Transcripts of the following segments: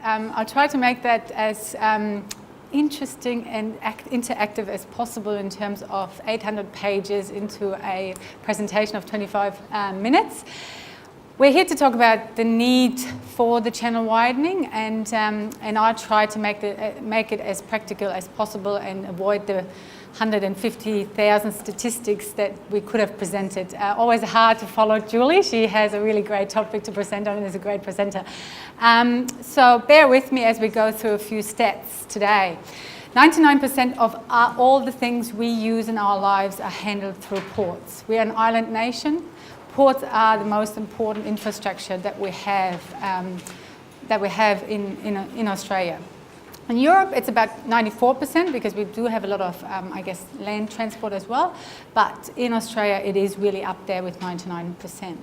I'll try to make that as interesting and interactive as possible in terms of 800 pages into a presentation of 25 minutes. We're here to talk about the need for the channel widening, and I try to make it as practical as possible and avoid the 150,000 statistics that we could have presented. Always hard to follow Julie. She has a really great topic to present on and is a great presenter. So bear with me as we go through a few stats today. 99% of all the things we use in our lives are handled through ports. We are an island nation. Ports are the most important infrastructure that we have in Australia. In Europe, it's about 94% because we do have a lot of, land transport as well. But in Australia, it is really up there with 99%.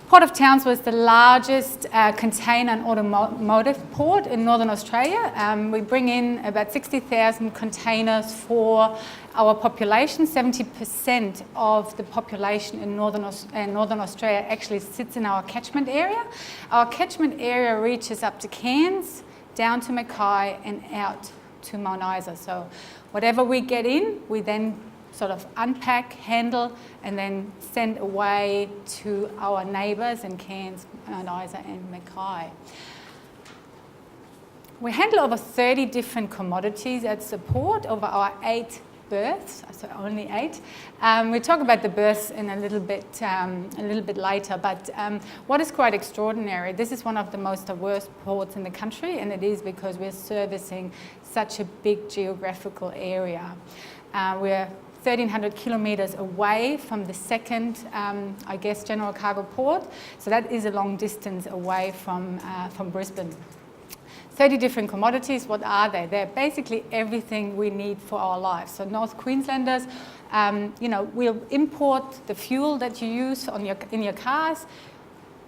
Port of Townsville is the largest container and automotive port in Northern Australia. We bring in about 60,000 containers for our population. 70% of the population in Northern Australia actually sits in our catchment area. Our catchment area reaches up to Cairns, down to Mackay and out to Mount Isa. So whatever we get in, we then sort of unpack, handle, and then send away to our neighbours in Cairns, Mount Isa and Mackay. We handle over 30 different commodities at the port over our 8 berths, so only 8. We'll talk about the berths in a little bit later, but what is quite extraordinary, this is one of the most diverse ports in the country, and it is because we're servicing such a big geographical area. We're 1,300 kilometres away from the second, general cargo port. So that is a long distance away from Brisbane. 30 different commodities, what are they? They're basically everything we need for our lives. So North Queenslanders, we'll import the fuel that you use in your cars,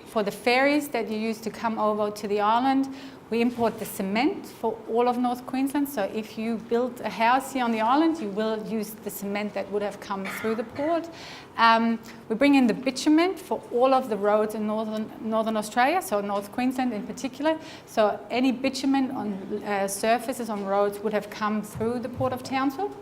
for the ferries that you use to come over to the island. We import the cement for all of North Queensland. So if you build a house here on the island, you will use the cement that would have come through the port. We bring in the bitumen for all of the roads in Northern Australia, so North Queensland in particular. So any bitumen on surfaces on roads would have come through the Port of Townsville.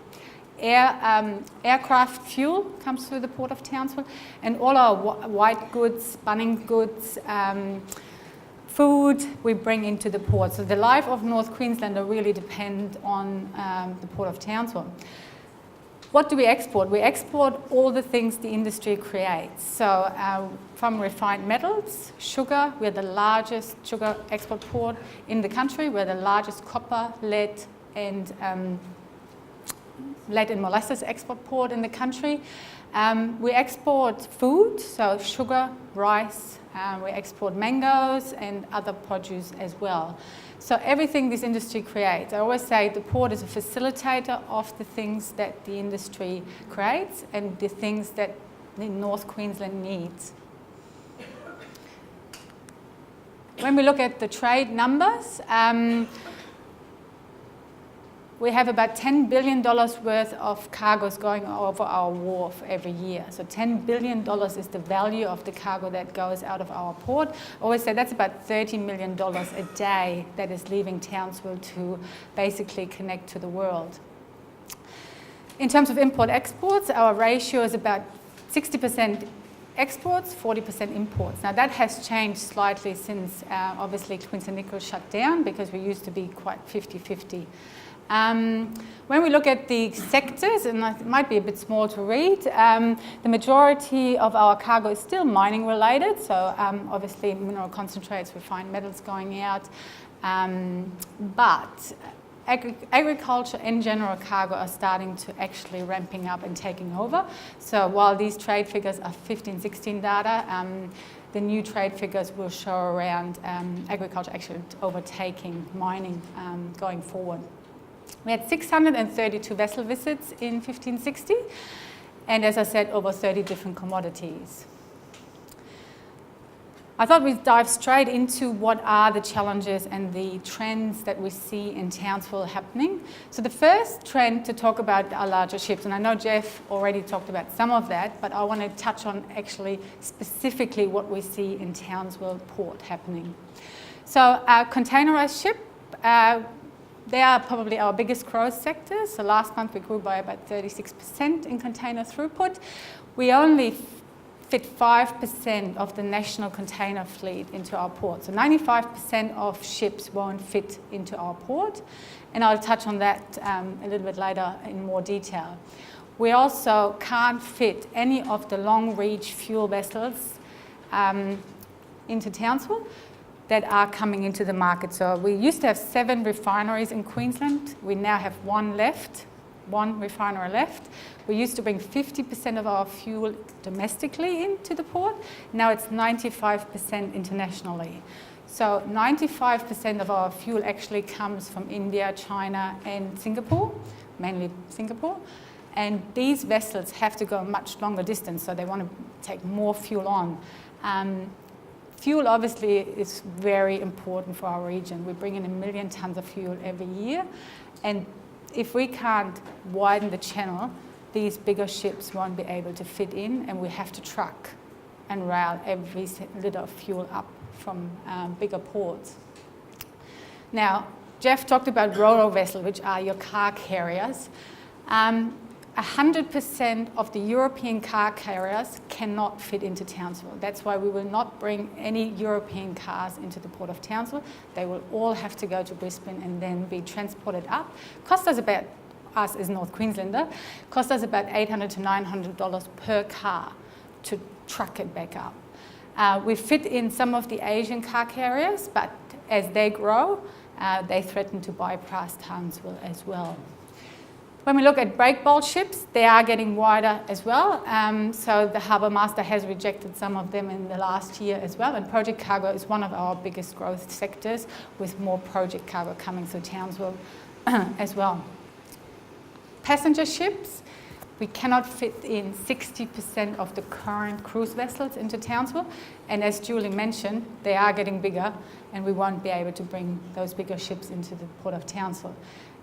Aircraft fuel comes through the Port of Townsville, and all our white goods, bunning goods, food we bring into the port. So the life of North Queenslander really depends on the Port of Townsville. What do we export? We export all the things the industry creates. So from refined metals, sugar, we're the largest sugar export port in the country. We're the largest copper, lead and molasses export port in the country. We export food, so sugar, rice, we export mangoes and other produce as well. So everything this industry creates, I always say the port is a facilitator of the things that the industry creates and the things that the North Queensland needs. When we look at the trade numbers, we have about $10 billion worth of cargoes going over our wharf every year. So $10 billion is the value of the cargo that goes out of our port. I always say that's about $30 million a day that is leaving Townsville to basically connect to the world. In terms of import-exports, our ratio is about 60% exports, 40% imports. Now that has changed slightly since obviously Queensland Nickel shut down, because we used to be quite 50-50. When we look at the sectors, and it might be a bit small to read, the majority of our cargo is still mining related, so obviously mineral concentrates, refined metals going out, but agriculture and general cargo are starting to actually ramping up and taking over. So while these trade figures are 15-16 data, the new trade figures will show around agriculture actually overtaking mining going forward. We had 632 vessel visits in 1560, and as I said, over 30 different commodities. I thought we'd dive straight into what are the challenges and the trends that we see in Townsville happening. So the first trend to talk about are larger ships, and I know Jeff already talked about some of that, but I want to touch on actually specifically what we see in Townsville Port happening. So containerized ship, they are probably our biggest growth sectors. So last month we grew by about 36% in container throughput. We only fit 5% of the national container fleet into our port. So 95% of ships won't fit into our port. And I'll touch on that a little bit later in more detail. We also can't fit any of the long-reach fuel vessels into Townsville that are coming into the market. So we used to have 7 refineries in Queensland. We now have one refinery left. We used to bring 50% of our fuel domestically into the port. Now it's 95% internationally. So 95% of our fuel actually comes from India, China, and Singapore, mainly Singapore. And these vessels have to go a much longer distance, so they want to take more fuel on. Fuel obviously is very important for our region. We bring in 1 million tons of fuel every year. And if we can't widen the channel, these bigger ships won't be able to fit in, and we have to truck and rail every liter of fuel up from bigger ports. Now, Jeff talked about ro-ro vessels, which are your car carriers. 100% of the European car carriers cannot fit into Townsville. That's why we will not bring any European cars into the port of Townsville. They will all have to go to Brisbane and then be transported up. Cost us about, us as North Queenslander, cost us about $800 to $900 per car to truck it back up. We fit in some of the Asian car carriers, but as they grow, they threaten to bypass Townsville as well. When we look at breakbulk ships, they are getting wider as well. So the harbour master has rejected some of them in the last year as well. And project cargo is one of our biggest growth sectors, with more project cargo coming through Townsville as well. Passenger ships, we cannot fit in 60% of the current cruise vessels into Townsville. And as Julie mentioned, they are getting bigger, and we won't be able to bring those bigger ships into the port of Townsville.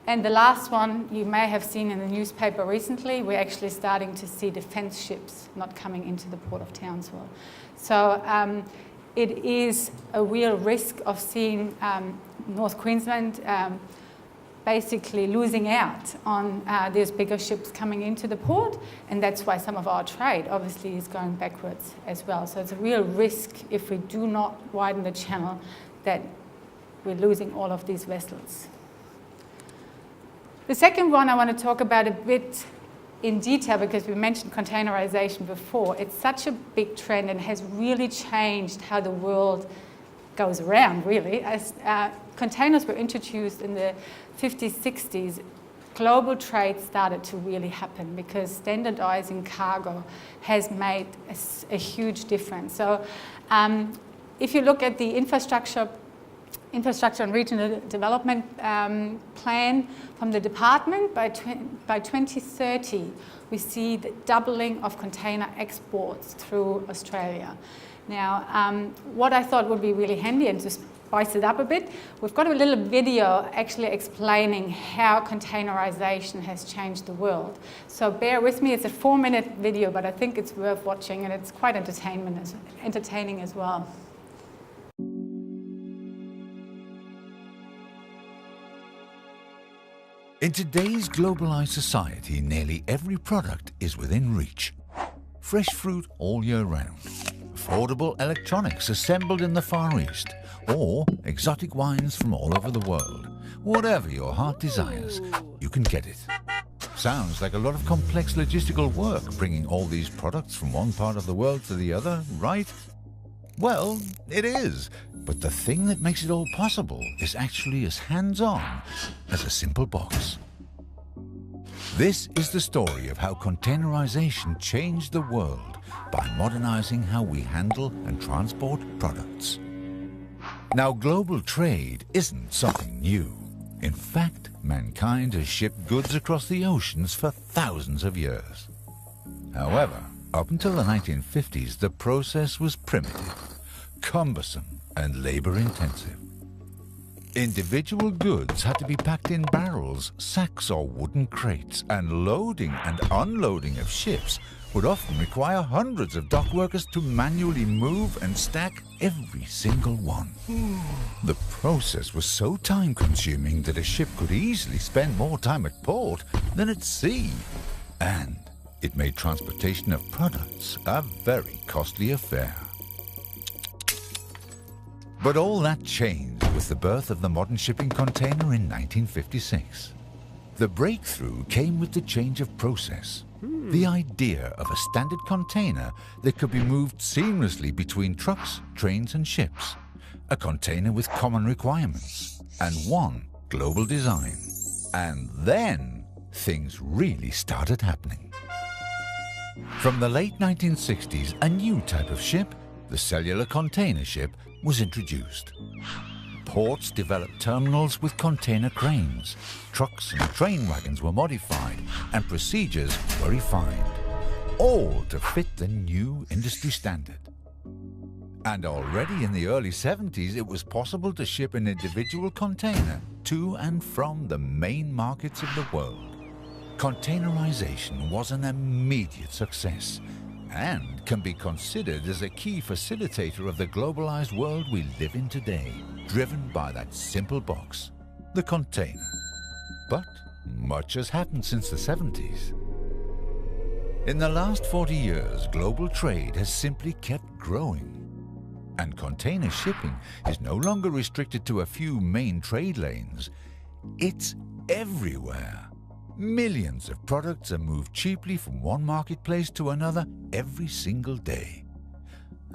And the last one you may have seen in the newspaper recently, we're actually starting to see defence ships not coming into the port of Townsville. So it is a real risk of seeing North Queensland basically losing out on these bigger ships coming into the port, and that's why some of our trade obviously is going backwards as well. So it's a real risk if we do not widen the channel that we're losing all of these vessels. The second one I want to talk about a bit in detail, because we mentioned containerization before. It's such a big trend and has really changed how the world goes around, really. As containers were introduced in the 50s, 60s, global trade started to really happen, because standardizing cargo has made a huge difference. So if you look at the infrastructure and regional development plan from the department, by 2030 we see the doubling of container exports through Australia. Now, what I thought would be really handy, and to spice it up a bit, we've got a little video actually explaining how containerization has changed the world. So bear with me, it's a 4-minute video, but I think it's worth watching, and it's quite entertaining as well. In today's globalized society, nearly every product is within reach. Fresh fruit all year round, affordable electronics assembled in the Far East, or exotic wines from all over the world. Whatever your heart desires, you can get it. Sounds like a lot of complex logistical work bringing all these products from one part of the world to the other, right? Well, it is, but the thing that makes it all possible is actually as hands-on as a simple box. This is the story of how containerization changed the world by modernizing how we handle and transport products. Now, global trade isn't something new. In fact, mankind has shipped goods across the oceans for thousands of years. However, up until the 1950s, the process was primitive. cumbersome and labor-intensive. Individual goods had to be packed in barrels, sacks or wooden crates, and loading and unloading of ships would often require hundreds of dock workers to manually move and stack every single one. The process was so time-consuming that a ship could easily spend more time at port than at sea, and it made transportation of products a very costly affair. But all that changed with the birth of the modern shipping container in 1956. The breakthrough came with the change of process. The idea of a standard container that could be moved seamlessly between trucks, trains and ships. A container with common requirements and one global design. And then things really started happening. From the late 1960s, a new type of ship, the cellular container ship, was introduced. Ports developed terminals with container cranes. Trucks and train wagons were modified and procedures were refined, all to fit the new industry standard. And already in the early 70s, it was possible to ship an individual container to and from the main markets of the world. Containerization was an immediate success and can be considered as a key facilitator of the globalized world we live in today, driven by that simple box, the container. But much has happened since the 70s. In the last 40 years, global trade has simply kept growing. And container shipping is no longer restricted to a few main trade lanes. It's everywhere. Millions of products are moved cheaply from one marketplace to another every single day.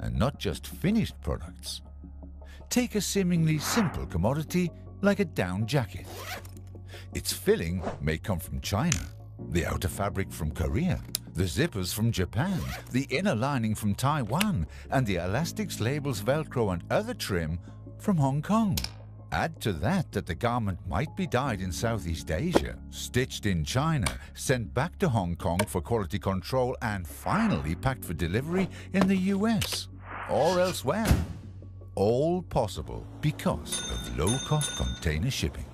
And not just finished products. Take a seemingly simple commodity like a down jacket. Its filling may come from China, the outer fabric from Korea, the zippers from Japan, the inner lining from Taiwan, and the elastics, labels, Velcro and other trim from Hong Kong. Add to that the garment might be dyed in Southeast Asia, stitched in China, sent back to Hong Kong for quality control, and finally packed for delivery in the US or elsewhere. All possible because of low-cost container shipping.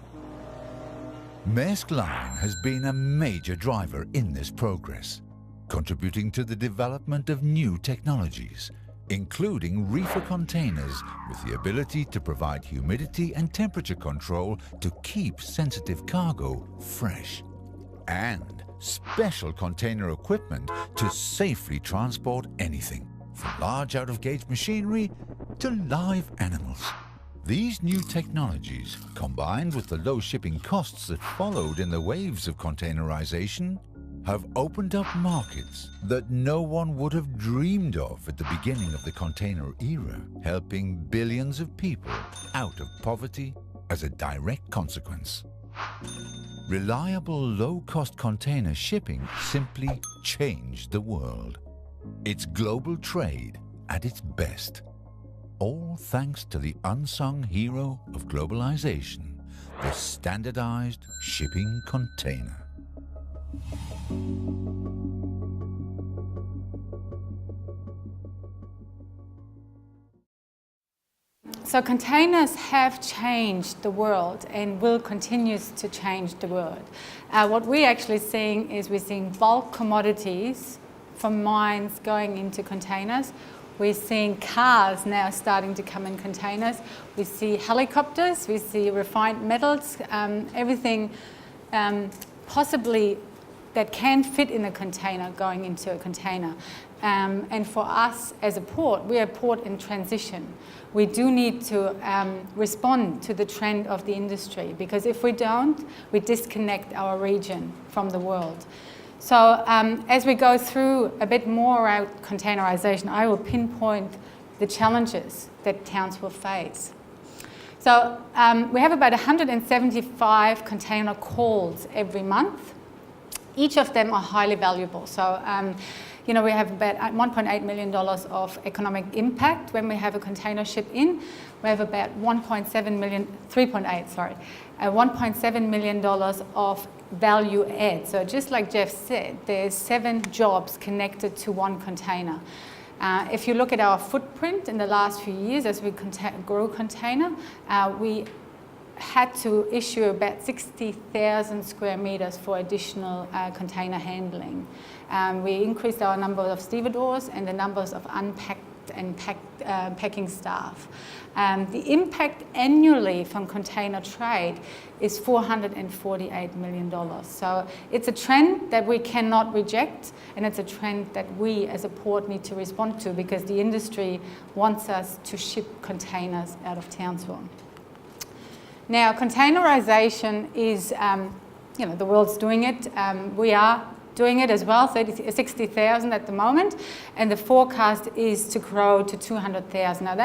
Maersk Line has been a major driver in this progress, contributing to the development of new technologies, including reefer containers with the ability to provide humidity and temperature control to keep sensitive cargo fresh, and special container equipment to safely transport anything, from large out-of-gauge machinery to live animals. These new technologies, combined with the low shipping costs that followed in the waves of containerization, have opened up markets that no one would have dreamed of at the beginning of the container era, helping billions of people out of poverty as a direct consequence. Reliable, low-cost container shipping simply changed the world. It's global trade at its best. All thanks to the unsung hero of globalization, the standardized shipping container. So containers have changed the world and will continue to change the world. What we're actually seeing is we're seeing bulk commodities from mines going into containers. We're seeing cars now starting to come in containers. We see helicopters, we see refined metals, everything possibly that can fit in a container going into a container. And for us as a port, we are a port in transition. We do need to respond to the trend of the industry, because if we don't, we disconnect our region from the world. So as we go through a bit more about containerization, I will pinpoint the challenges that Townsville face. So we have about 175 container calls every month. Each of them are highly valuable. So we have about $1.8 million of economic impact when we have a container ship in. We have about $1.7 million of value add. So just like Jeff said, there's 7 jobs connected to one container. If you look at our footprint in the last few years as we grow container, we had to issue about 60,000 square meters for additional container handling. We increased our number of stevedores and the numbers of unpacked and packing staff. The impact annually from container trade is $448 million. So it's a trend that we cannot reject, and it's a trend that we as a port need to respond to, because the industry wants us to ship containers out of Townsville. Now, containerization is, the world's doing it. We are doing it as well, 60,000 at the moment, and the forecast is to grow to 200,000. Now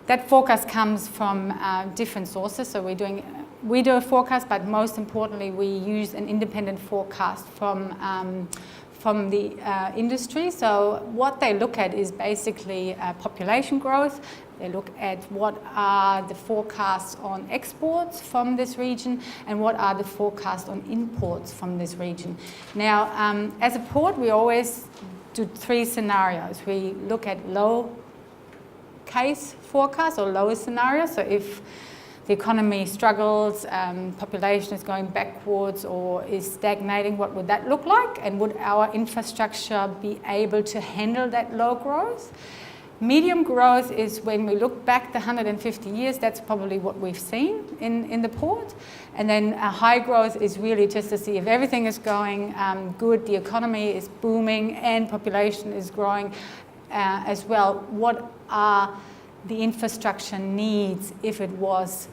that forecast comes from different sources. So we do a forecast, but most importantly, we use an independent forecast from the industry. So what they look at is basically population growth. They look at what are the forecasts on exports from this region and what are the forecasts on imports from this region. Now, as a port, we always do 3 scenarios. We look at low case forecast or lowest scenario. So if the economy struggles, population is going backwards or is stagnating, what would that look like? And would our infrastructure be able to handle that low growth? Medium growth is when we look back the 150 years, that's probably what we've seen in the port. And then high growth is really just to see if everything is going good, the economy is booming and population is growing as well. What are the infrastructure needs if it was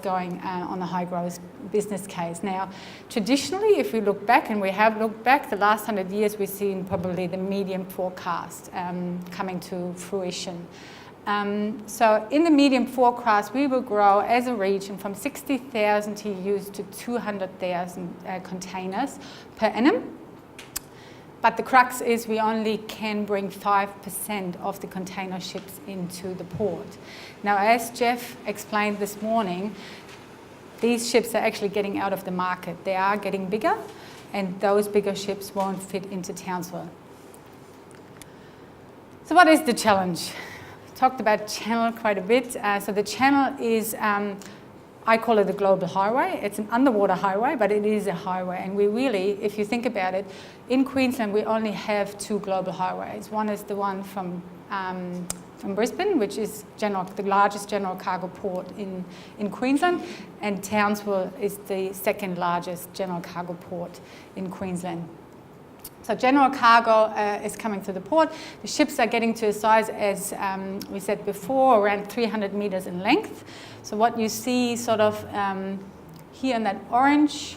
going on a high growth business case? Now, traditionally, if we look back, and we have looked back, the last 100 years, we've seen probably the medium forecast coming to fruition. So in the medium forecast, we will grow as a region from 60,000 TEUs to 200,000 containers per annum. But the crux is we only can bring 5% of the container ships into the port. Now, as Jeff explained this morning, these ships are actually getting out of the market. They are getting bigger, and those bigger ships won't fit into Townsville. So what is the challenge? Talked about channel quite a bit. So the channel is, I call it the global highway. It's an underwater highway, but it is a highway. And we really, if you think about it, in Queensland, we only have 2 global highways. One is the one from Brisbane, which is the largest general cargo port in Queensland, and Townsville is the 2nd largest general cargo port in Queensland. So general cargo is coming to the port. The ships are getting to a size, as we said before, around 300 meters in length. So what you see sort of here in that orange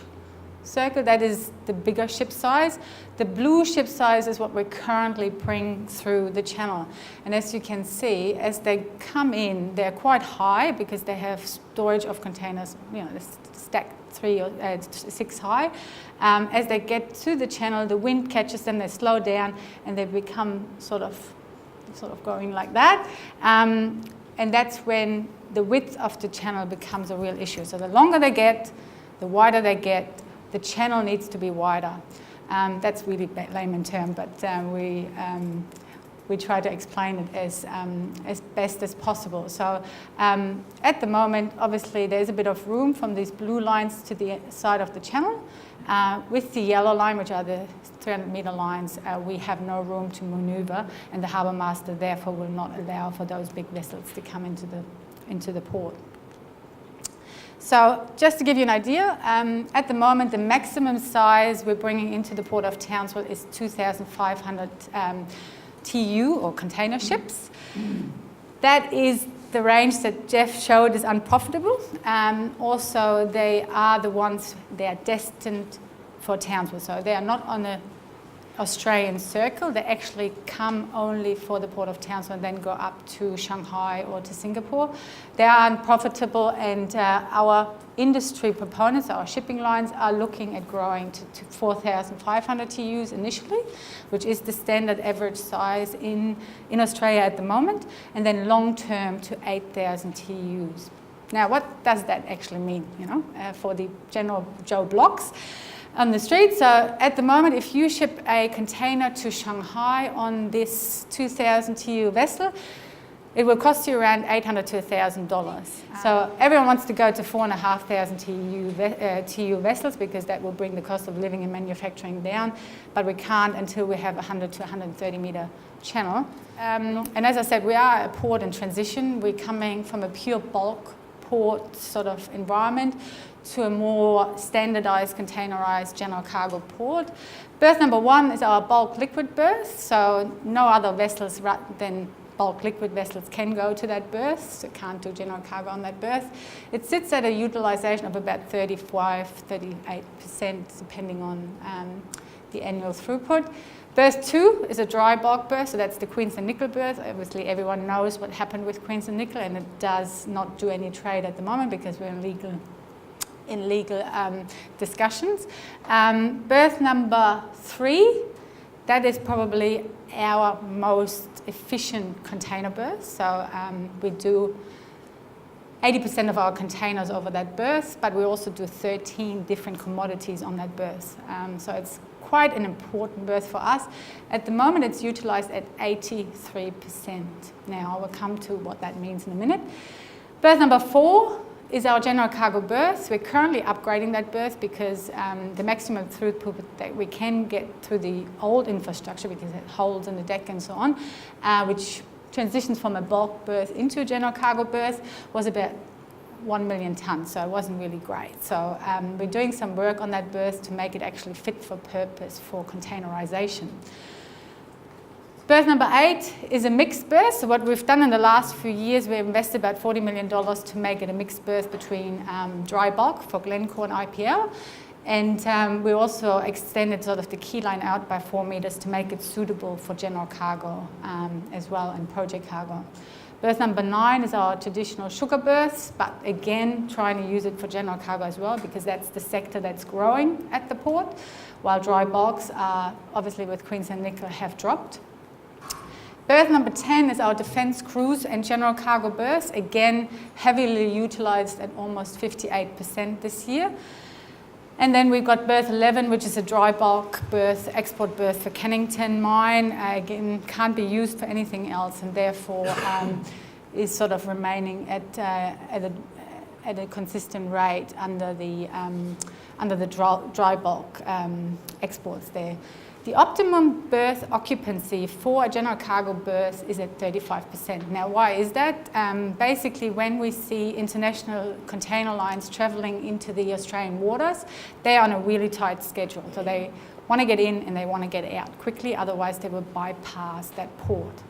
circle, that is the bigger ship size. The blue ship size is what we're currently bringing through the channel. And as you can see, as they come in, they're quite high because they have storage of containers, stacked 3 or 6 high. As they get to the channel, the wind catches them, they slow down, and they become sort of going like that. And that's when the width of the channel becomes a real issue. So the longer they get, the wider they get, the channel needs to be wider. That's really layman term, but we try to explain it as best as possible. So at the moment, obviously, there's a bit of room from these blue lines to the side of the channel. With the yellow line, which are the 300-meter lines, we have no room to maneuver, and the harbour master therefore will not allow for those big vessels to come into the port. So just to give you an idea, at the moment, the maximum size we're bringing into the port of Townsville is 2,500 TEU or container ships. That is the range that Jeff showed is unprofitable. Also, they are the ones, they are destined for Townsville. So they are not on the Australian circle. They actually come only for the port of Townsville and then go up to Shanghai or to Singapore. They are unprofitable, and our industry proponents, our shipping lines, are looking at growing to 4,500 TEUs initially, which is the standard average size in Australia at the moment, and then long term to 8,000 TEUs. Now, what does that actually mean, for the general Joe Blocks? on the street. So at the moment, if you ship a container to Shanghai on this 2,000 TEU vessel, it will cost you around $800 to $1,000. So everyone wants to go to 4,500 TEU vessels because that will bring the cost of living and manufacturing down, but we can't until we have a 100 to 130 meter channel. And as I said, we are a port in transition. We're coming from a pure bulk port sort of environment to a more standardized, containerized general cargo port. Berth number 1 is our bulk liquid berth, so no other vessels than bulk liquid vessels can go to that berth, so can't do general cargo on that berth. It sits at a utilization of about 35–38%, depending on the annual throughput. Berth 2 is a dry bulk berth, so that's the Queensland nickel berth. Obviously everyone knows what happened with Queensland nickel, and it does not do any trade at the moment because we're in legal discussions. Berth number 3, that is probably our most efficient container berth. So we do 80% of our containers over that berth, but we also do 13 different commodities on that berth. So it's quite an important berth for us. At the moment, it's utilized at 83%. Now, I will come to what that means in a minute. Berth number 4 is our general cargo berth. We're currently upgrading that berth because the maximum throughput that we can get through the old infrastructure, because it holds in the deck and so on, which transitions from a bulk berth into a general cargo berth, was about 1 million tonnes, so it wasn't really great. So we're doing some work on that berth to make it actually fit for purpose for containerization. Berth number 8 is a mixed berth. So what we've done in the last few years, we've invested about $40 million to make it a mixed berth between dry bulk for Glencore and IPL. And we also extended sort of the key line out by 4 meters to make it suitable for general cargo as well, and project cargo. Berth number 9 is our traditional sugar berths, but again, trying to use it for general cargo as well, because that's the sector that's growing at the port, while dry bulks are, obviously with Queensland nickel, have dropped. Berth number 10 is our defence cruise and general cargo berths, again, heavily utilised at almost 58% this year. And then we've got berth 11, which is a dry bulk berth, export berth for Cannington mine. Again, can't be used for anything else, and therefore is sort of remaining at a consistent rate under the dry bulk exports there. The optimum berth occupancy for a general cargo berth is at 35%. Now, why is that? Basically, when we see international container lines travelling into the Australian waters, they're on a really tight schedule. So they want to get in and they want to get out quickly, otherwise they will bypass that port.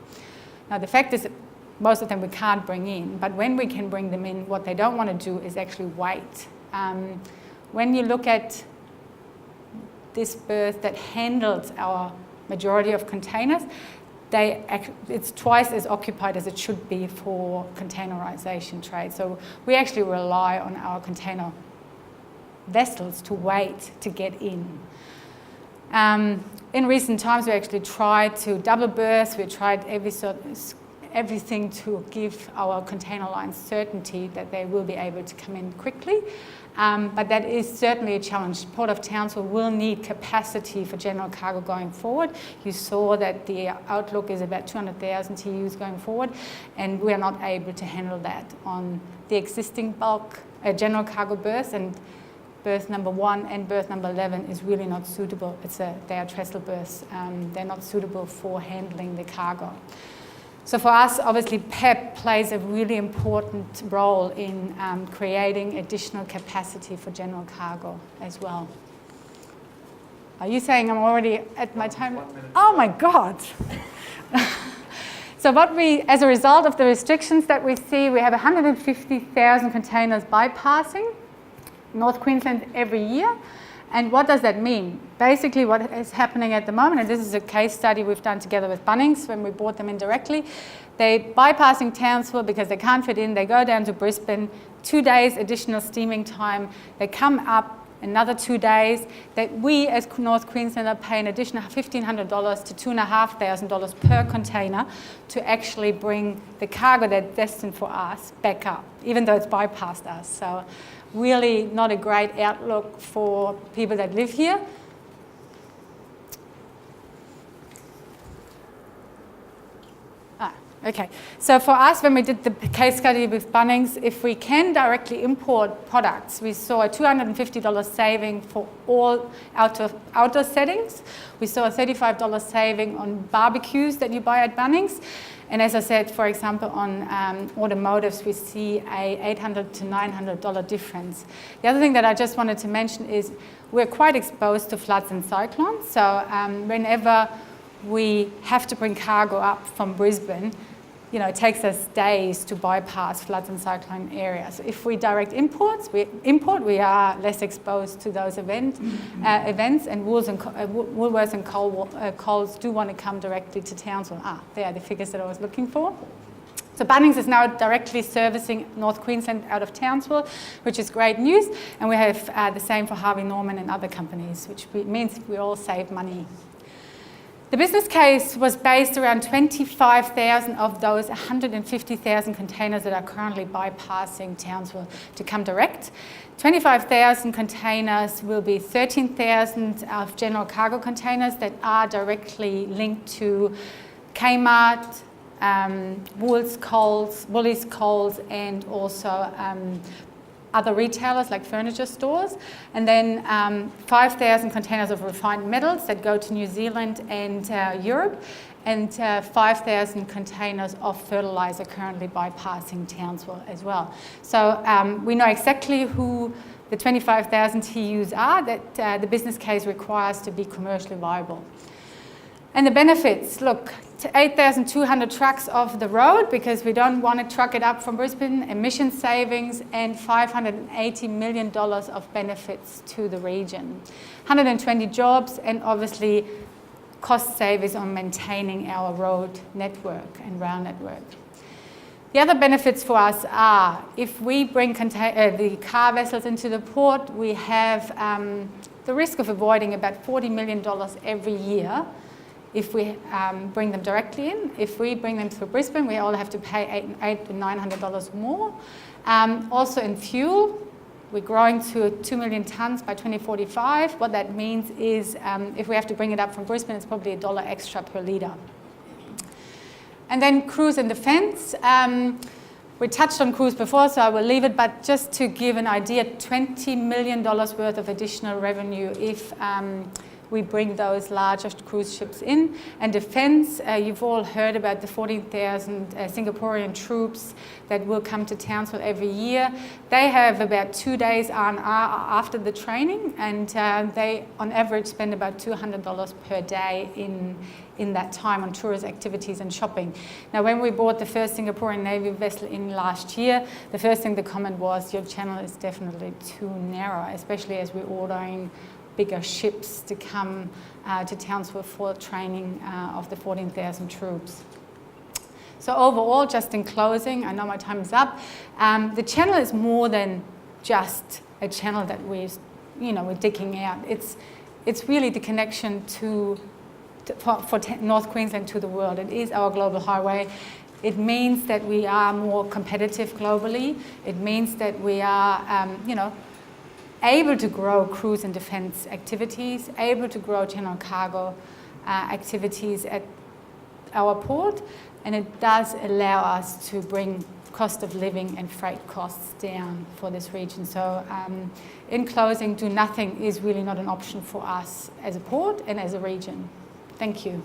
Now, the fact is that most of them we can't bring in, but when we can bring them in, what they don't want to do is actually wait. When you look at this berth that handles our majority of containers, it's twice as occupied as it should be for containerization trade. So we actually rely on our container vessels to wait to get in. In recent times, we actually tried to double berth. We tried everything to give our container lines certainty that they will be able to come in quickly. But that is certainly a challenge. Port of Townsville will need capacity for general cargo going forward. You saw that the outlook is about 200,000 TEUs going forward, and we are not able to handle that on the existing bulk general cargo berths, and berth number 1 and berth number 11 is really not suitable. They are trestle berths. They're not suitable for handling the cargo. So for us, obviously, PEP plays a really important role in creating additional capacity for general cargo as well. Are you saying I'm already at my time? Oh my God. So as a result of the restrictions that we see, we have 150,000 containers bypassing North Queensland every year. And what does that mean? Basically, what is happening at the moment, and this is a case study we've done together with Bunnings when we brought them in directly, they're bypassing Townsville because they can't fit in. They go down to Brisbane, 2 days additional steaming time. They come up another 2 days, that we as North Queensland are paying an additional $1,500 to $2,500 per container to actually bring the cargo that's destined for us back up, even though it's bypassed us. So really not a great outlook for people that live here. Okay, so for us, when we did the case study with Bunnings, if we can directly import products, we saw a $250 saving for all outdoor settings. We saw a $35 saving on barbecues that you buy at Bunnings. And as I said, for example, on automotives, we see a $800 to $900 difference. The other thing that I just wanted to mention is we're quite exposed to floods and cyclones. So whenever we have to bring cargo up from Brisbane, it takes us days to bypass floods and cyclone areas. If we direct import, we are less exposed to those events, and Woolworths and Coles do want to come directly to Townsville. They are the figures that I was looking for. So Bunnings is now directly servicing North Queensland out of Townsville, which is great news. And we have the same for Harvey Norman and other companies, which means we all save money. The business case was based around 25,000 of those 150,000 containers that are currently bypassing Townsville to come direct. 25,000 containers will be 13,000 of general cargo containers that are directly linked to Kmart, Woolies, Coles, and also other retailers like furniture stores, and then 5,000 containers of refined metals that go to New Zealand and Europe, and 5,000 containers of fertilizer currently bypassing Townsville as well. So we know exactly who the 25,000 TEUs are that the business case requires to be commercially viable. And the benefits, look, 8,200 trucks off the road because we don't want to truck it up from Brisbane, emission savings, and $580 million of benefits to the region. 120 jobs, and obviously cost savings on maintaining our road network and rail network. The other benefits for us are, if we bring the car vessels into the port, we have the risk of avoiding about $40 million every year if we bring them directly in. If we bring them through Brisbane, we all have to pay $800 to $900 more. Also in fuel, we're growing to 2 million tonnes by 2045. What that means is if we have to bring it up from Brisbane, it's probably $1 extra per litre. And then cruise and defence. We touched on cruise before, so I will leave it, but just to give an idea, $20 million worth of additional revenue if we bring those larger cruise ships in. And defence, you've all heard about the 14,000 Singaporean troops that will come to Townsville every year. They have about 2 days after the training, and they on average spend about $200 per day in that time on tourist activities and shopping. Now, when we bought the first Singaporean Navy vessel in last year, the first thing the comment was, your channel is definitely too narrow, especially as we're ordering bigger ships to come to Townsville for training of the 14,000 troops. So overall, just in closing, I know my time is up, the channel is more than just a channel that we're digging out. It's really the connection for North Queensland to the world. It is our global highway. It means that we are more competitive globally. It means that we are, able to grow cruise and defence activities, able to grow general cargo activities at our port, and it does allow us to bring cost of living and freight costs down for this region. So in closing, do nothing is really not an option for us as a port and as a region. Thank you.